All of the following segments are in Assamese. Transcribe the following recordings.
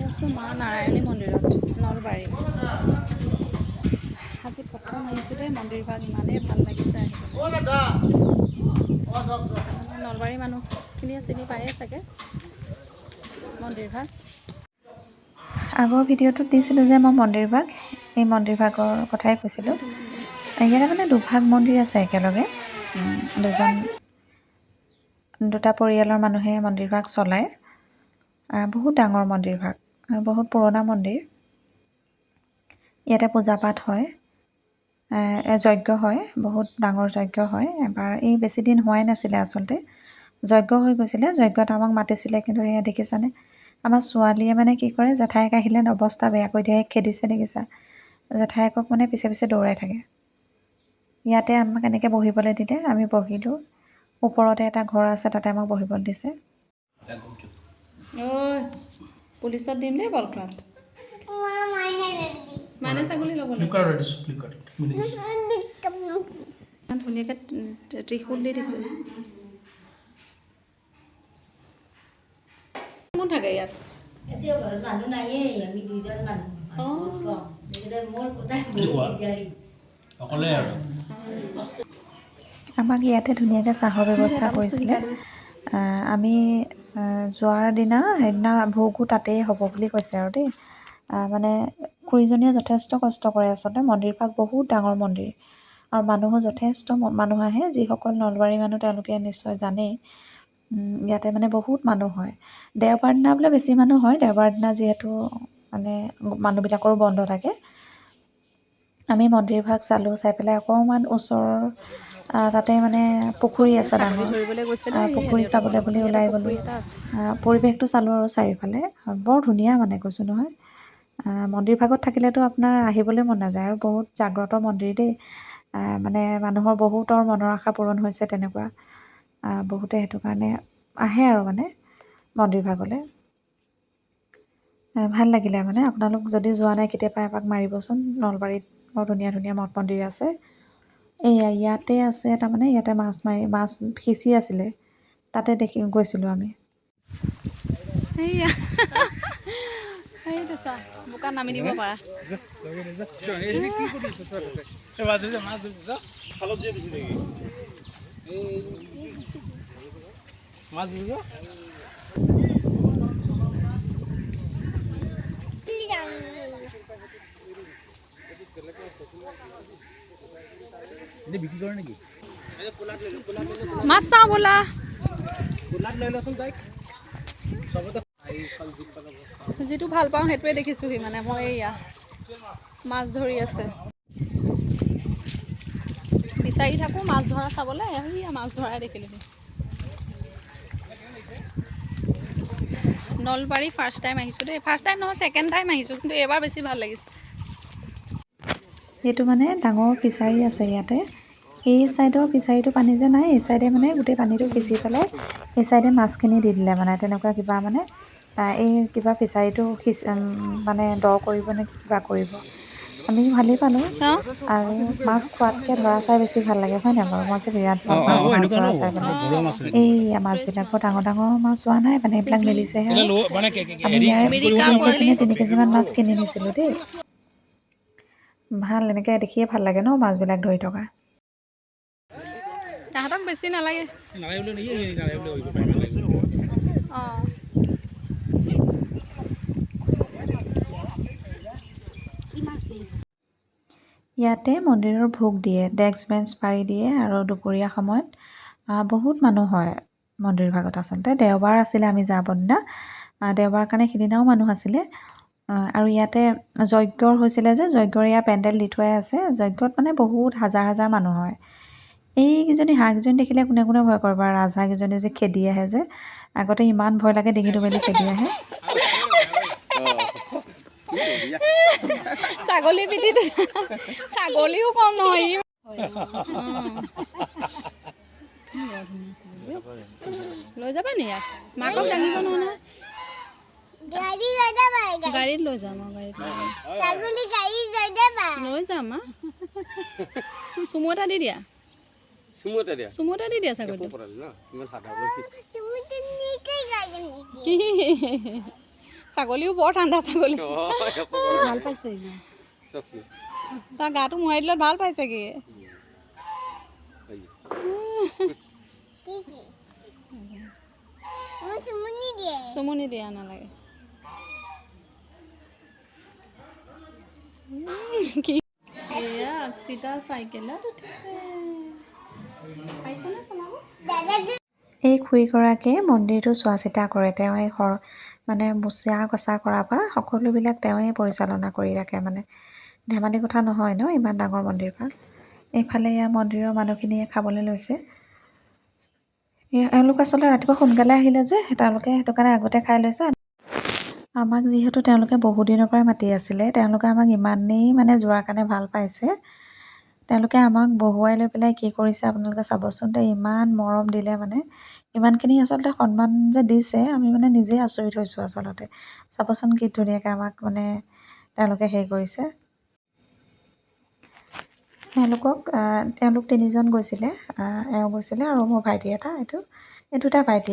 আছোঁ মা নাৰায়ণী মন্দিৰত নলবাৰী। আজি প্ৰথম আহিছোঁ দেই মন্দিৰভাগ, ইমানেই ভাল লাগিছে আহি। নলবাৰী মানুহখিনিয়ে চিনি পায়েই চাগে মন্দিৰভাগ। আগৰ ভিডিঅ'টোত দিছিলোঁ যে মই মন্দিৰভাগ, এই মন্দিৰভাগৰ কথাই কৈছিলোঁ। ইয়াতে মানে দুভাগ মন্দিৰ আছে একেলগে, দুটা পৰিয়ালৰ মানুহে মন্দিৰভাগ চলায়। বহুত ডাঙৰ মন্দিৰভাগ, বহুত পুৰণা মন্দিৰ। ইয়াতে পূজা পাঠ হয়, যজ্ঞ হয়, বহুত ডাঙৰ যজ্ঞ হয়। এবাৰ এই বেছি দিন হোৱাই নাছিলে আচলতে, যজ্ঞ হৈ গৈছিলে। যজ্ঞত আমাক মাতিছিলে, কিন্তু সেয়া দেখিছানে আমাৰ ছোৱালীয়ে মানে কি কৰে, জেঠাইক আহিলে অৱস্থা বেয়া কৰি দিয়ে। খেদিছে দেখিছা, জেঠাইকক মানে পিছে পিছে দৌৰাই থাকে। ইয়াতে আমাক এনেকৈ বহিবলৈ দিলে, আমি বহিলোঁ। ওপৰতে এটা ঘৰ আছে, তাতে আমাক বহিবলৈ দিছে। পুলিচত দিম দেই বল ক্লাব। মানে ছাগলী ল'ব ধুনীয়াকৈ ত্ৰিশূল দি দিছে। কোন থাকে ইয়াত? মানুহ নাইয়ে, আমি দুজন মানুহ। আমাক ইয়াতে ধুনীয়াকৈ চাহৰ ব্যৱস্থা কৰিছিলে। আমি যোৱাৰ দিনা সেইদিনা ভোগো তাতেই হ'ব বুলি কৈছে আৰু দেই। মানে খুৰীজনীয়ে যথেষ্ট কষ্ট কৰে আচলতে। মন্দিৰভাগ বহুত ডাঙৰ মন্দিৰ আৰু মানুহো যথেষ্ট মানুহ আহে। যিসকল নলবাৰী মানুহ তেওঁলোকে নিশ্চয় জানেই। ইয়াতে মানে বহুত মানুহ হয়। দেওবাৰ দিনা বোলে বেছি মানুহ হয়। দেওবাৰ দিনা যিহেতু মানে মানুহবিলাকৰো বন্ধ থাকে। আমি মন্দিৰভাগ চালোঁ, চাই পেলাই অকণমান ওচৰৰ তাতে মানে পুখুৰী আছে ডাঙৰ, পুখুৰী চাবলৈ বুলি ওলাই গ'লোঁ। পৰিৱেশটো চালোঁ আৰু চাৰিওফালে বৰ ধুনীয়া, মানে কৈছোঁ নহয়। মন্দিৰভাগত থাকিলেতো আপোনাৰ আহিবলৈ মন নাযায়। আৰু বহুত জাগ্ৰত মন্দিৰ দেই, মানে মানুহৰ বহুতৰ মনৰ আশা পূৰণ হৈছে তেনেকুৱা। বহুতে সেইটো কাৰণে আহে আৰু মানে মন্দিৰভাগলৈ। ভাল লাগিলে মানে। আপোনালোক যদি যোৱা নাই কেতিয়াবা এপাক মাৰিবচোন। নলবাৰীত বৰ ধুনীয়া ধুনীয়া মঠ মন্দিৰ আছে। এইয়া ইয়াতে আছে তাৰমানে, ইয়াতে মাছ সিঁচি আছিলে, তাতে গৈছিলোঁ আমি। সেইটো চা, বোকাত নামি দিব পাৰা। মাছ চাওঁ ব'লা। যিটো ভাল পাওঁ সেইটোৱে দেখিছোঁহি। মানে মই এয়া মাছ ধৰি আছে, বিচাৰি থাকোঁ মাছ ধৰা চাবলৈ। এয়া মাছ ধৰাই দেখিলোঁ। নলবাৰী ফাৰ্ষ্ট টাইম আহিছোঁ দেই। ফাৰ্ষ্ট টাইম নহয়, ছেকেণ্ড টাইম আহিছোঁ, কিন্তু এইবাৰ বেছি ভাল লাগিছে। এইটো মানে ডাঙৰ ফিচাৰী আছে ইয়াতে। এই ছাইডৰ ফিচাৰীটো পানী যে নাই, এই ছাইডে মানে গোটেই পানীটো সিঁচি পেলাই এই ছাইডে মাছখিনি দি দিলে। মানে তেনেকুৱা কিবা মানে এই কিবা ফিচাৰীটো মানে দ কৰিব নে কিবা কৰিব। আমি ভালেই পালোঁ। আৰু মাছ খোৱাতকৈ ধৰা চাই বেছি ভাল লাগে, হয় নাই বাৰু? মই যে বিৰাট ভাল পাওঁ মাছ ধৰা চাই পেলাই। এই মাছবিলাক বৰ ডাঙৰ ডাঙৰ মাছ হোৱা নাই, মানে এইবিলাক মেলিছেহে। আমি ইয়াৰে 2 কেজি নে 3 কেজিমান মাছ কিনি নিছিলোঁ দেই। ভাল, এনেকৈ দেখিয়ে ভাল লাগে ন মাছবিলাক ধৰি থকা। তাহাঁতক বেছি নালাগে। অঁ, ইয়াতে মন্দিৰৰ ভোগ দিয়ে, ডেস্ক বেঞ্চ পাৰি দিয়ে। আৰু দুপৰীয়া সময়ত বহুত মানুহ হয় মন্দিৰভাগত। আচলতে দেওবাৰ আছিলে আমি যাব দিনা, দেওবাৰ কাৰণে সিদিনাও মানুহ আছিলে। আৰু ইয়াতে যজ্ঞৰ হৈছিলে যে, যজ্ঞৰ ইয়াৰ পেণ্ডেল দি থোৱাই আছে। যজ্ঞত মানে বহুত হাজাৰ হাজাৰ মানুহ হয়। এইকেইজনী হাঁহকেইজনী দেখিলে কোনে কোনে ভয় কৰে বাৰু? ৰাজহাঁহকেইজনী যে খেদি আহে যে, আগতে ইমান ভয় লাগে, ডিঙিটো মেলি খেদি আহে। ছাগলী পিঠিত ছাগলীও কম নহয়। লৈ যাবা নি ইয়াক? মাকক দাঙিব নহয়। গাড়ীত লৈ যাম। লৈ যাম। চুমু এটা দি দিয়া। চুমু এটা দি দিয়া ছাগলী। ছাগলীও বৰ ঠাণ্ডা ছাগলী ভাল পাইছে তাৰ গাটো মোৱাই দিলত ভাল পাইছে কি চুমনি দিয়া নালাগে কি এয়া অক্সিতা চাইকেলত উঠিছে পাইছেনে চলাব এই খুৰীগৰাকীয়ে মন্দিৰটো চোৱা চিতা কৰে তেওঁৱে মানে মোচা কচা কৰাৰ পৰা সকলোবিলাক তেওঁৱে পৰিচালনা কৰি ৰাখে মানে ধেমালি কথা নহয় ন ইমান ডাঙৰ মন্দিৰভাগ এইফালে এয়া মন্দিৰৰ মানুহখিনিয়ে খাবলৈ লৈছে এওঁলোক আচলতে ৰাতিপুৱা সোনকালে আহিলে যে তেওঁলোকে সেইটো কাৰণে আগতে খাই লৈছে আমাক যিহেতু তেওঁলোকে বহুদিনৰ পৰাই মাতি আছিলে তেওঁলোকে আমাক ইমানেই মানে যোৱাৰ কাৰণে ভাল পাইছে তেওঁলোকে আমাক বহুৱাই লৈ পেলাই কি কৰিছে আপোনালোকে চাবচোন দেই ইমান মৰম দিলে মানে ইমানখিনি আচলতে সন্মান যে দিছে আমি মানে নিজেই আচৰিত হৈছোঁ আচলতে চাবচোন কি ধুনীয়াকৈ আমাক মানে তেওঁলোকে হেৰি কৰিছে তেওঁলোক তিনিজন গৈছিলে এওঁ গৈছিলে আৰু মোৰ ভাইটি এটা এই দুটা ভাইটি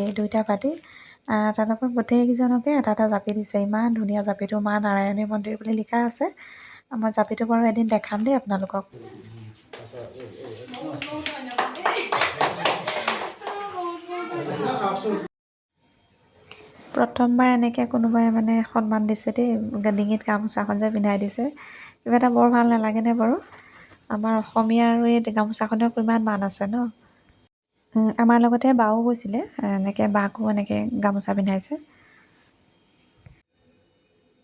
তেওঁলোকক গোটেইকেইজনকে এটা এটা জাপি দিছে ইমান ধুনীয়া জাপিটো মা নাৰায়ণী মন্দিৰ বুলি লিখা আছে মই জাপিটো বাৰু এদিন দেখাম দেই আপোনালোকক প্ৰথমবাৰ এনেকৈ কোনোবাই মানে সন্মান দিছে দেই ডিঙিত গামোচাখন যে পিন্ধাই দিছে কিবা এটা বৰ ভাল নালাগেনে বাৰু আমাৰ অসমীয়া আৰু এই গামোচাখনৰ কিমান মান আছে ন আমাৰ লগতে বাও গৈছিলে এনেকৈ বাকো এনেকৈ গামোচা পিন্ধাইছে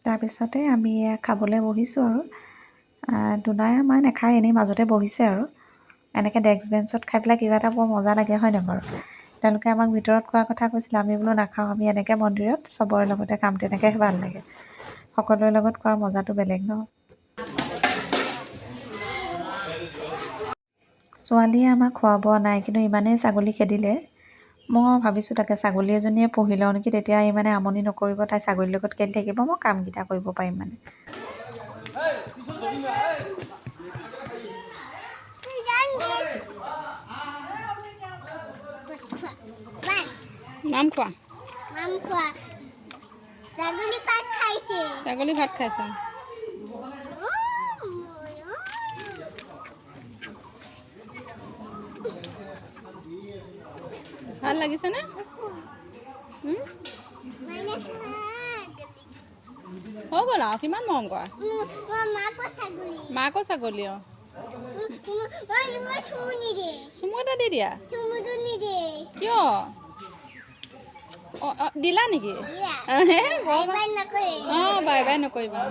তাৰপিছতে আমি খাবলৈ বহিছোঁ আৰু দুনাই আমাৰ নাখায় এনেই মাজতে বহিছে আৰু এনেকৈ ডেস্ক বেঞ্চত খাই পেলাই কিবা এটা বৰ মজা লাগে হয় নাই বাৰু তেওঁলোকে আমাক ভিতৰত খোৱাৰ কথা কৈছিলে আমি বোলো নাখাওঁ আমি এনেকৈ মন্দিৰত চবৰে লগতে খাম তেনেকৈ ভাল লাগে সকলোৰে লগত খোৱাৰ মজাটো বেলেগ ন ছোৱালীয়ে আমাক খোৱা বোৱা নাই কিন্তু ইমানেই ছাগলী খেদিলে মই ভাবিছোঁ তাকে ছাগলী এজনীয়ে পুহি লওঁ নেকি তেতিয়া ইমানে আমনি নকৰিব তাই ছাগলীৰ লগত খেলি থাকিব মই কামকেইটা কৰিব পাৰিম মানে মাম খোৱা ছাগলী ভাত খাইছে ভাল লাগিছেনে হৈ গ'ল আৰু কিমান মৰম কৰা মাকো ছাগলী চুমু এটা দি দিয়া কিয় দিলা নেকি অঁ বাই বাই নকৰিবা